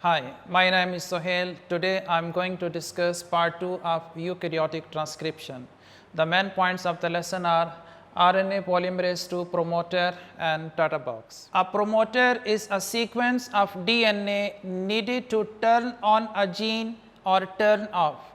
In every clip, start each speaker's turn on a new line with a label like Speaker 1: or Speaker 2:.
Speaker 1: Hi, my name is Sohail. Today I am going to discuss part 2 of eukaryotic transcription. The main points of the lesson are RNA polymerase II promoter and Tata Box. A promoter is a sequence of DNA needed to turn on a gene or turn off.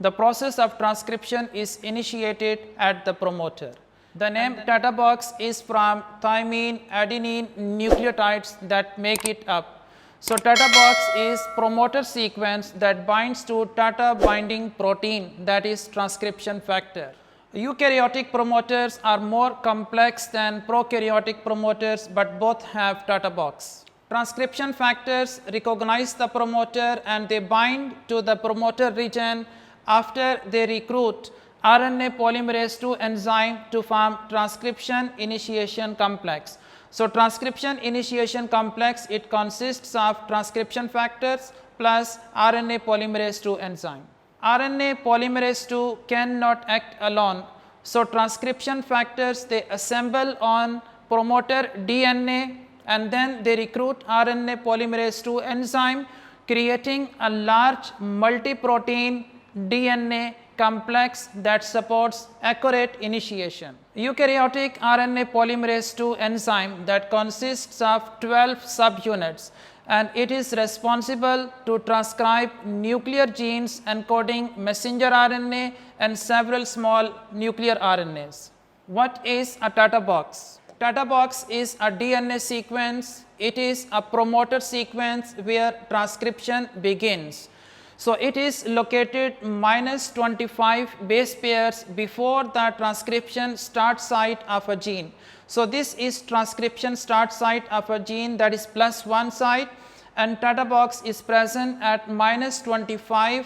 Speaker 1: The process of transcription is initiated at the promoter. The name Tata Box is from thymine adenine nucleotides that make it up. So, Tata Box is promoter sequence that binds to Tata binding protein, that is transcription factor. Eukaryotic promoters are more complex than prokaryotic promoters, but both have Tata Box. Transcription factors recognize the promoter and they bind to the promoter region after they recruit RNA polymerase II enzyme to form transcription initiation complex. So, transcription initiation complex, it consists of transcription factors plus RNA polymerase II enzyme. RNA polymerase II cannot act alone. So, transcription factors, they assemble on promoter DNA and then they recruit RNA polymerase II enzyme, creating a large multi-protein DNA complex that supports accurate initiation. Eukaryotic RNA polymerase II enzyme that consists of 12 subunits, and it is responsible to transcribe nuclear genes encoding messenger RNA and several small nuclear RNAs. What is a Tata Box? Tata Box is a DNA sequence. It is a promoter sequence where transcription begins. So, it is located -25 base pairs before the transcription start site of a gene. So, this is transcription start site of a gene, that is +1 site, and Tata Box is present at -25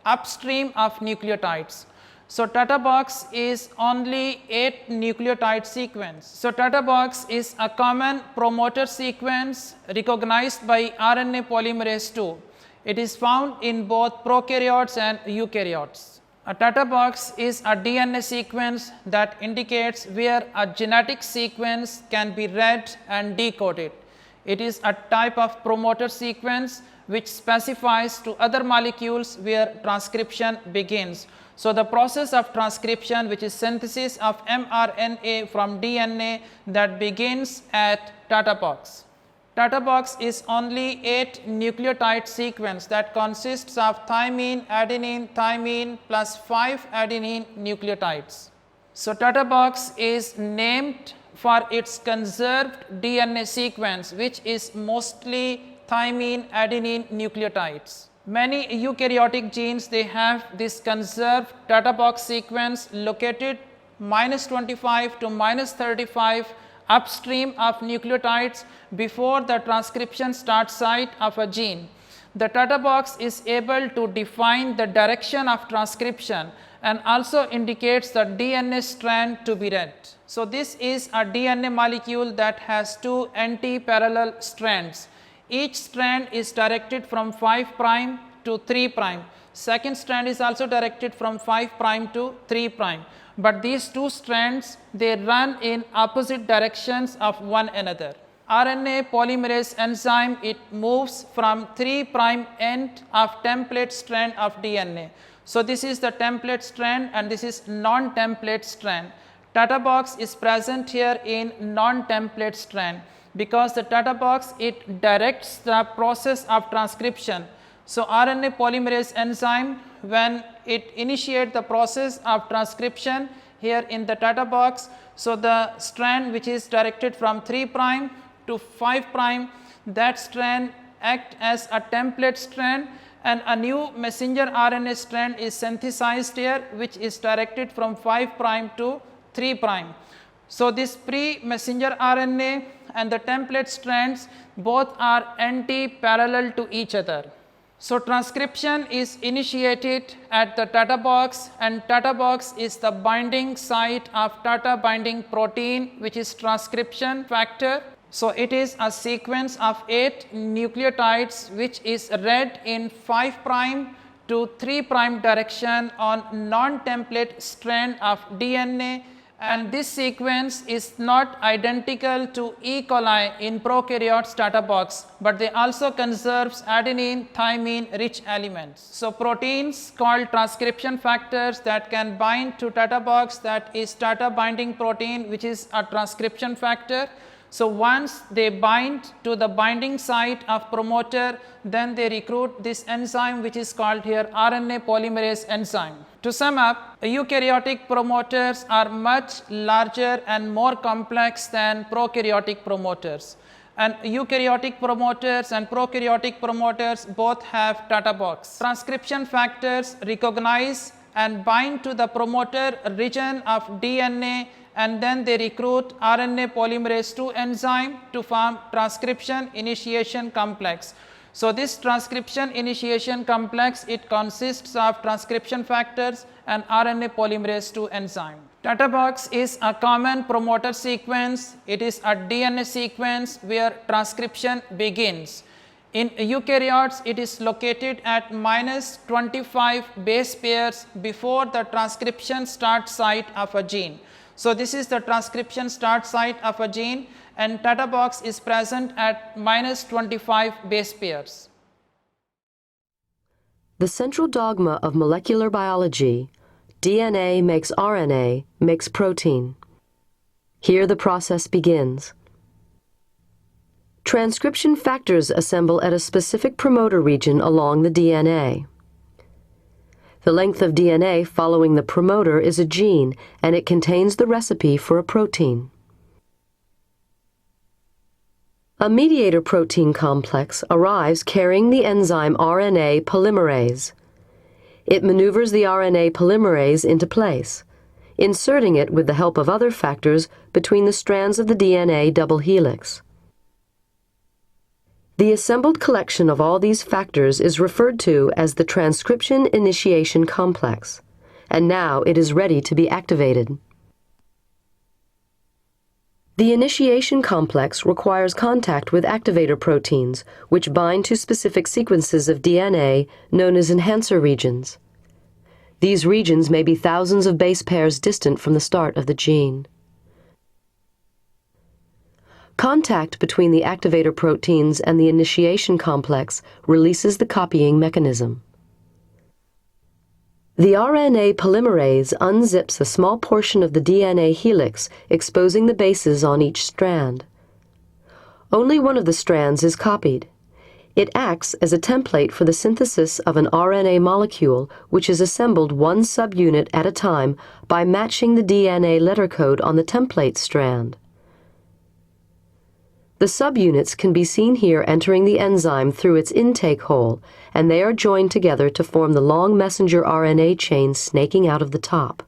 Speaker 1: upstream of nucleotides. So, Tata Box is only 8 nucleotide sequence. So, Tata Box is a common promoter sequence recognized by RNA polymerase II. It is found in both prokaryotes and eukaryotes. A Tata Box is a DNA sequence that indicates where a genetic sequence can be read and decoded. It is a type of promoter sequence which specifies to other molecules where transcription begins. So, the process of transcription, which is synthesis of mRNA from DNA, that begins at Tata Box. Tata Box is only 8 nucleotide sequence that consists of thymine, adenine, thymine plus 5 adenine nucleotides. So, Tata Box is named for its conserved DNA sequence, which is mostly thymine, adenine nucleotides. Many eukaryotic genes, they have this conserved Tata Box sequence located -25 to -35 upstream of nucleotides before the transcription start site of a gene. The Tata Box is able to define the direction of transcription and also indicates the DNA strand to be read. So, this is a DNA molecule that has 2 anti-parallel strands. Each strand is directed from 5 prime to 3 prime. Second strand is also directed from 5 prime to 3 prime. But these 2 strands, they run in opposite directions of one another. RNA polymerase enzyme, it moves from 3 prime end of template strand of DNA. So, this is the template strand and this is non-template strand. Tata Box is present here in non-template strand because the Tata Box, it directs the process of transcription. So, RNA polymerase enzyme, when it initiates the process of transcription here in the Tata Box, so the strand which is directed from 3 prime to 5 prime, that strand acts as a template strand and a new messenger RNA strand is synthesized here, which is directed from 5 prime to 3 prime. So, this pre-messenger RNA and the template strands, both are anti-parallel to each other. So, transcription is initiated at the Tata Box, and Tata Box is the binding site of Tata binding protein, which is transcription factor. So, it is a sequence of 8 nucleotides which is read in 5 prime to 3 prime direction on non-template strand of DNA, And this sequence is not identical to E. coli in prokaryotes Tata Box, but they also conserves adenine, thymine rich elements. So proteins called transcription factors that can bind to Tata Box, that is Tata binding protein, which is a transcription factor. So once they bind to the binding site of promoter, then they recruit this enzyme which is called here RNA polymerase enzyme. To sum up, eukaryotic promoters are much larger and more complex than prokaryotic promoters. And eukaryotic promoters and prokaryotic promoters both have Tata Box. Transcription factors recognize and bind to the promoter region of DNA, and then they recruit RNA polymerase II enzyme to form transcription initiation complex. So this transcription initiation complex, it consists of transcription factors and RNA polymerase II enzyme. Tata Box is a common promoter sequence. It is a DNA sequence where transcription begins. In eukaryotes, it is located at -25 base pairs before the transcription start site of a gene. So this is the transcription start site of a gene, and Tata Box is present at -25 base pairs.
Speaker 2: The central dogma of molecular biology, DNA makes RNA, makes protein. Here the process begins. Transcription factors assemble at a specific promoter region along the DNA. The length of DNA following the promoter is a gene, and it contains the recipe for a protein. A mediator protein complex arrives carrying the enzyme Rna Polymerase. It maneuvers the RNA polymerase into place, inserting it with the help of other factors between the strands of the DNA double helix. The assembled collection of all these factors is referred to as the transcription initiation complex, and now it is ready to be activated. The initiation complex requires contact with activator proteins, which bind to specific sequences of DNA known as enhancer regions. These regions may be thousands of base pairs distant from the start of the gene. Contact between the activator proteins and the initiation complex releases the copying mechanism. The RNA polymerase unzips a small portion of the DNA helix, exposing the bases on each strand. Only one of the strands is copied. It acts as a template for the synthesis of an RNA molecule, which is assembled one subunit at a time by matching the DNA letter code on the template strand. The subunits can be seen here entering the enzyme through its intake hole, and they are joined together to form the long messenger RNA chain snaking out of the top.